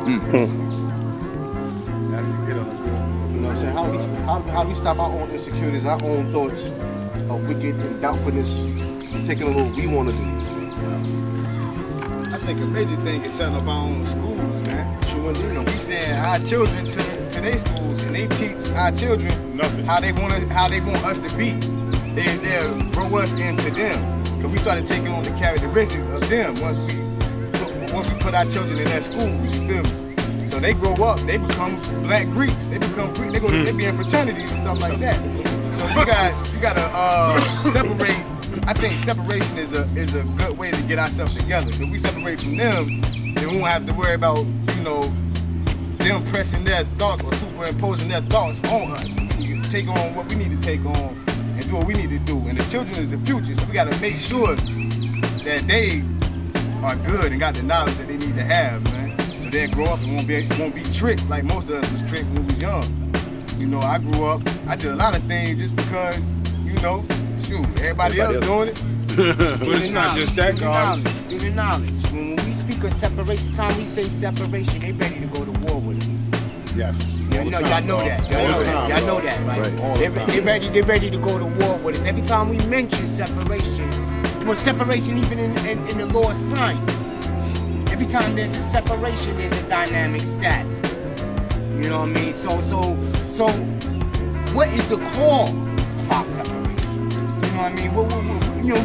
You know what I'm saying? How do we stop our own insecurities, our own thoughts of wicked and doubtfulness, and taking on what we want to do? I think a major thing is setting up our own schools, man. Sure, you know, we send our children to their schools, and they teach our children how they want us to be. They'll grow us into them, because we started taking on the characteristics of them once we put our children in that school. You feel me? So they grow up, they become black Greeks. They become Greek. They be in fraternities and stuff like that. So you gotta separate. I think separation is a good way to get ourselves together. If we separate from them, then we won't have to worry about, you know, them pressing their thoughts or superimposing their thoughts on us. We can take on what we need to take on and do what we need to do. And the children is the future, so we gotta make sure that they are good and got the knowledge that they need to have, man. So they'll grow up and won't be tricked like most of us was tricked when we was young. You know, I grew up, I did a lot of things just because, you know, shoot, everybody else doing it. But it's not just that, God. Student knowledge. When we speak of separation, time we say separation, they ready to go to war with us. Yes. Y'all know that. Y'all know that, right? They're ready to go to war with us. Every time we mention separation, well, separation even in the law of science. Every time there's a separation, there's a dynamic static. You know what I mean? So what is the cause of our separation? You know what I mean?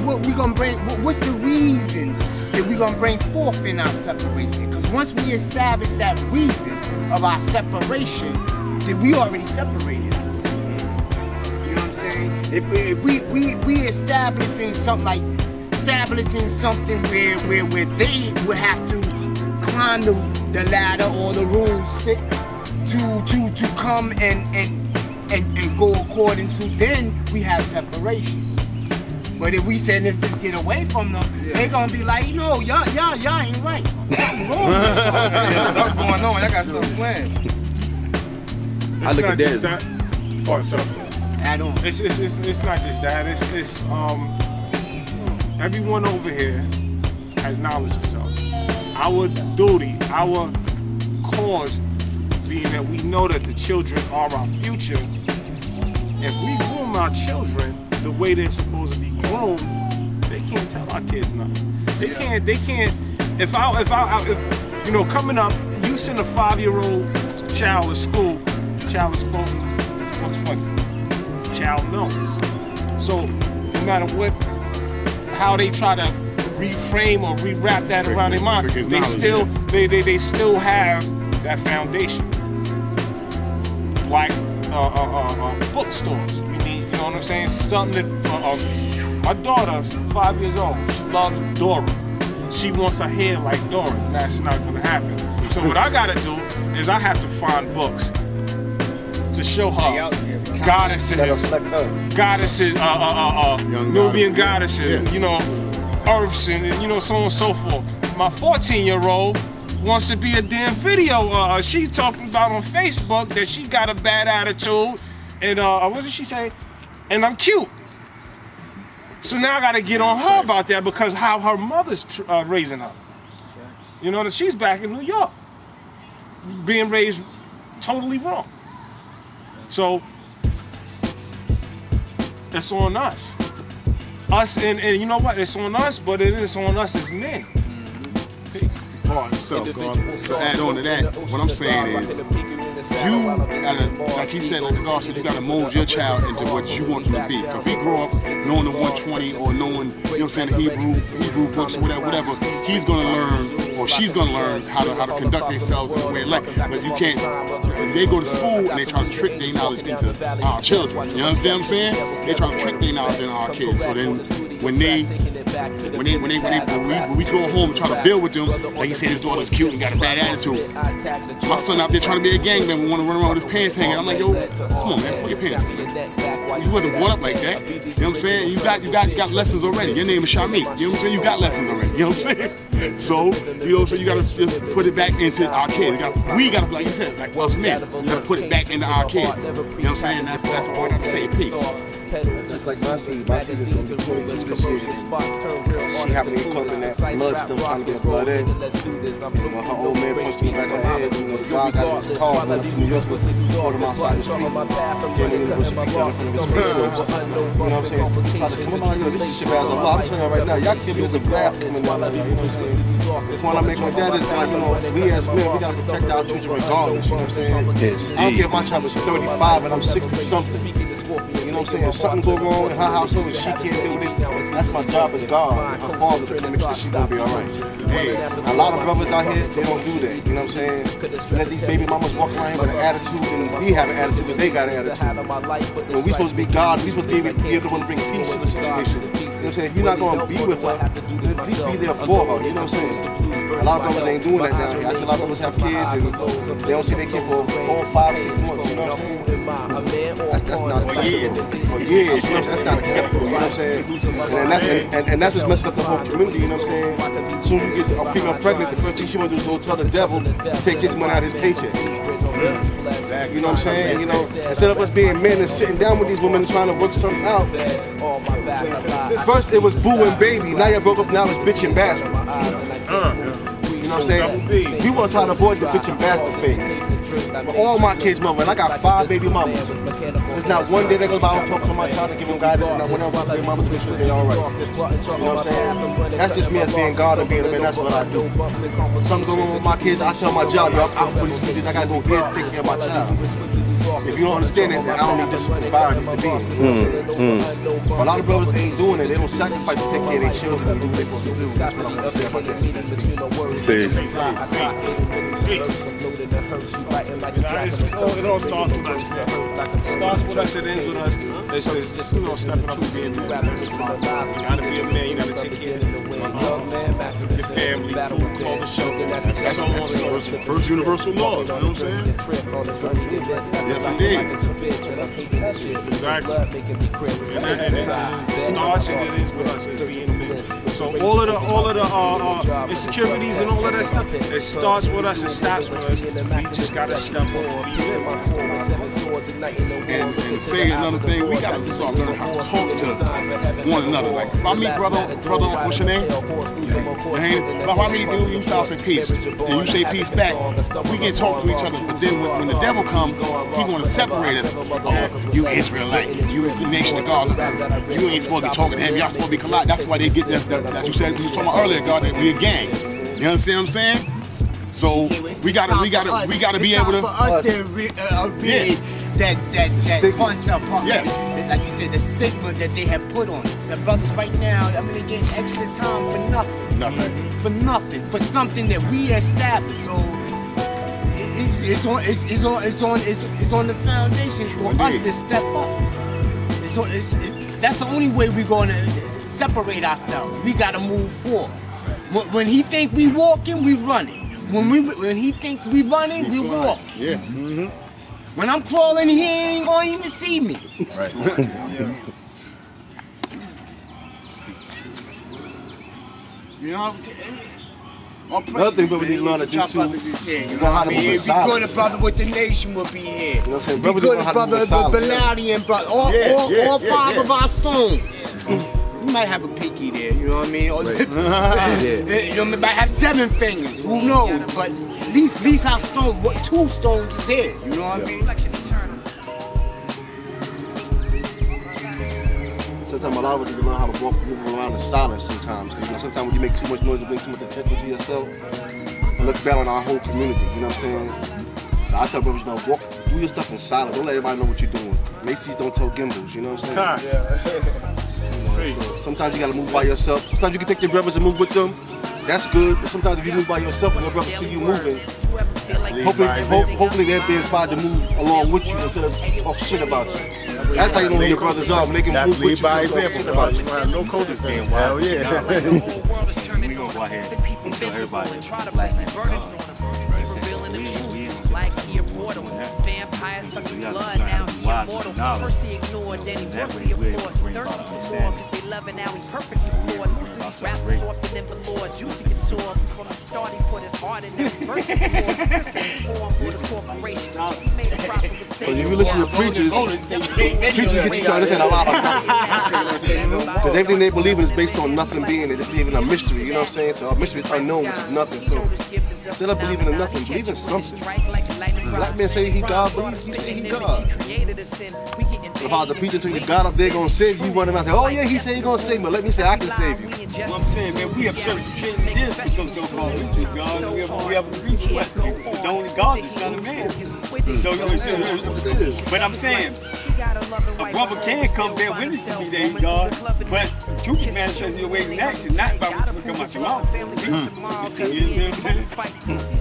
What we gonna bring? What's the reason that we gonna bring forth in our separation? Because once we establish that reason of our separation, then we already separated ourselves. You know what I'm saying? If we establishing something where they would have to climb the ladder or the rules fit to come and go according to, then we have separation. But if we say let's just get away from them, they're gonna be like, you know, y'all ain't right. Something wrong. Something going on. Y'all got something planned. I look at that. Add on. It's not just that. It's everyone over here has knowledge of self. Our duty, our cause being that we know that the children are our future. If we groom our children the way they're supposed to be groomed, they can't tell our kids nothing. They can't. If you know, coming up, you send a 5-year-old child to school, child is quoting what's what child knows. So no matter how they try to reframe or rewrap that around their mind, they still have that foundation. Like bookstores. We need, you know what I'm saying? Something that my daughter's 5 years old. She loves Dora. She wants her hair like Dora. That's not gonna happen. So what I gotta do is I have to find books to show her goddesses, Nubian goddesses, you know, earths, and you know, so on and so forth. My 14-year-old wants to be a damn video. She's talking about on Facebook that she got a bad attitude, and what did she say? And I'm cute. So now I got to get on her about that because how her mother's raising her. You know, that she's back in New York, being raised totally wrong. So it's on us. And you know what? It's on us, but it is on us as men. So to add on to that, what I'm saying is, you gotta, like he said, like the God said, you gotta mold your child into what you want them to be. So if he grow up knowing the 120 or knowing, you know what I'm saying, the Hebrew books, whatever, he's gonna learn, or she's gonna learn how to conduct themselves in the way like. But you can't. They go to school and they try to trick their knowledge into our children. You understand what I'm saying? They try to trick their knowledge into our kids. So then when we go home and try to build with them, like he said, his daughter's cute and got a bad attitude. My son out there trying to be a gangman, we want to run around with his pants hanging. I'm like, yo, come on, man, pull your pants up, man. wasn't brought up like that. You know what I'm saying? You got lessons already. Your name is Shamik. You know what I'm saying? You got lessons already. You know what I'm saying? So, you know, so you gotta just put it back into our kids. We gotta, like you said, like Will Smith, you gotta put it back into our kids. You know what I'm saying? That's all I gotta say. Peace. Just like my seed is going to be 22 this year. She happened to be caught in that blood, still trying to get blood in. You know, her old man punched me back on the head. You know, the guy got his car, went up to New York with him outside the street. Gave me the push beat down in front of his windows. You know what I'm saying? Come on, yo, this is shit as a law. I'm telling you right now, y'all kids is a blast coming down. You know what I'm saying? That's why I make my dad is like, you know, we as men, we gotta protect our children regardless. You know what I'm saying? I don't care if my child is 35 and I'm 60 something. You know what I'm saying? If something go wrong in her household and she can't deal with it, that's my job as God, her father, to make sure she's gonna be alright. Hey, a lot of brothers out here, they don't do that. You know what I'm saying? Let these baby mamas walk around here with an attitude, and we have an attitude, but they got an attitude. When we supposed to be God, we supposed to be able to bring peace to the situation. You know what I'm saying? If you're not gonna be with her, at least be there for her. You know what I'm saying? A lot of brothers ain't doing that now. I see a lot of brothers have kids and they don't see their kid for 4, 5, 6 months. You know what I'm saying? That's not acceptable. For years, you know what I'm saying? That's not acceptable. You know what I'm saying? And that's what's messing up the whole community. You know what I'm saying? As soon as you get a female pregnant, the first thing she want to do is go tell the devil to take his money out of his paycheck. You know what I'm saying? You know, instead of us being men and sitting down with these women trying to work something out. First it was boo and baby. Now you broke up. Now it's bitch and bastard. You know what I'm saying? We want to try to avoid the bitch and bastard phase. But all my kids, mother, and I got 5 baby mamas. There's not one day that goes by I don't talk to my child to give them guidance. Not whenever my baby mama to make sure they're all right. You know what I'm saying? That's just me as being God and being a man. That's what I do. Something go wrong with my kids, I tell my job, yo, I'm out for these kids. I gotta go here to take care of my child. If you don't understand it, then I don't need this environment to be in. But a lot of brothers ain't doing it. They don't sacrifice to take care of their children and do what they're supposed to do. That's what I'm gonna say about that. It all starts with us. It starts with us, it ends with us. It's just, you know, stepping up and being a man. That's why you gotta be a man, you gotta take care of your family, food, clothes, shelter, so on and so forth. First universal law, you know what I'm saying? Yes, indeed. Exactly. And it starts and it ends with us as being men. So all of the insecurities and all of that stuff, it starts with us, it stops with us. We just gotta step up. And say another thing, we gotta start learning how to talk to one another. Like if I meet brother, what's your name? If I meet you say peace, and you say peace back, we can talk to each other. But then when the devil comes, he want to separate us. Oh, you Israelite, you nation of God, you ain't supposed to be talking to him. Y'all supposed to be colliding. That's why they get that. As you said, you was talking about earlier, God, that we a gang. You understand what I'm saying? So we gotta be able to. For us to read that concept, yes. Like you said, the stigma that they have put on us. The brothers right now, I mean, they're getting extra time for nothing. For nothing. For something that we established. So it's on the foundation for us to step up. That's the only way we're gonna separate ourselves. We gotta move forward. When he think we walking, we running. When he think we running, we walk. Yeah. When I'm crawling, he ain't gonna even see me. Right. You know. Another thing we need to learn to do too. You know how to move in silence. If we good, a brother with the nation will be here. You know what I'm saying? If we good, a brother with Bellarian, brother. All 5 of our stones. You might have a pinky there, you know what I mean? Or, you know, we might have 7 fingers, who knows? But at least our stone, 2 stones is here, you know what I mean? Sometimes a lot of us need to learn how to move around in silence sometimes. Because sometimes when you make too much noise, you bring too much attention to yourself. It looks bad on our whole community, you know what I'm saying? So I tell brothers, you know, do your stuff in silence. Don't let everybody know what you're doing. Macy's don't tell gimbals, you know what I'm saying? So sometimes you gotta move by yourself. Sometimes you can take your brothers and move with them. That's good. But sometimes if you move by yourself and your brothers see you moving, hopefully they'll be inspired to move along with you instead of talk shit about you. That's how you know who your brothers are. When they can move with you by example. About you. No coaches game. Well, yeah. We gonna go ahead and tell everybody black man God. We like he immortal. Vampires suck his blood, now he immortal. First he ignored, then he worked the applause. Thirsty for more, cause they love it, now he perfectly flawed. Most of these rappers softer than velour, juicy couture. From the start he put his heart in every verse he poured. For the corporation, he made a profit with But if you listen to preachers get you trying to understand a lot of stuff. Because everything they believe in is based on nothing being, they just believe in a mystery, you know what I'm saying? So a mystery is unknown, which is nothing. So instead of believing in nothing, believe in something. Black men say he God, believe he say he God. So if I was a preacher to you, God up there gonna save you, running out there, oh yeah, he said he gonna save me, but let me say I can save you. What I'm saying, man, we have certification this for some so-called mystery God. We have to reach what? The only God, the Son of Man. So, but I'm saying, a brother can come bear witness to me that he God, but truth is manifested in your ways and actions, not by what you come out your mouth.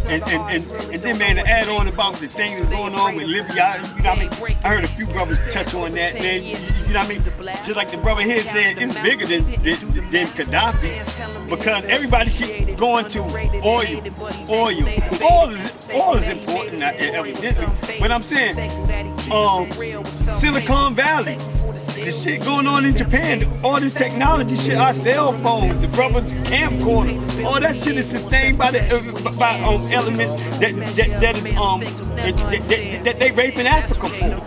And then, man, to add on about the things that's going on with Libya, you know what I mean? I heard a few brothers touch on that, man. You know what I mean? Just like the brother here said, it's bigger than Gaddafi, because everybody keep going to oil. All is important, evidently. But I'm saying, Silicon Valley, the shit going on in Japan, all this technology shit, our cell phones, the brother's camcorder, all that shit is sustained by the elements that they rape in Africa for.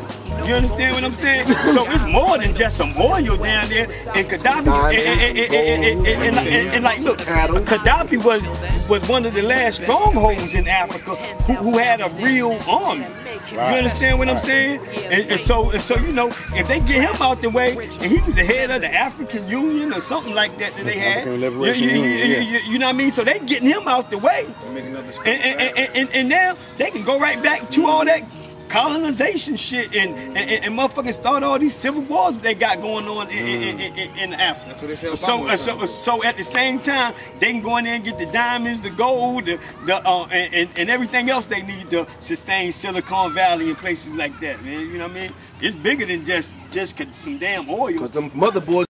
You understand what I'm saying? So it's more than just some oil down there. And Gaddafi, and like, look, Gaddafi was one of the last strongholds in Africa who had a real army. You understand what I'm saying? And so you know, if they get him out the way, and he was the head of the African Union or something like that they had, you know what I mean? So they getting him out the way, and now they can go right back to all that colonization shit and motherfucking start all these civil wars they got going on in Africa. So at the same time, they can go in there and get the diamonds, the gold, and everything else they need to sustain Silicon Valley and places like that, man. You know what I mean? It's bigger than just some damn oil. 'Cause them motherboards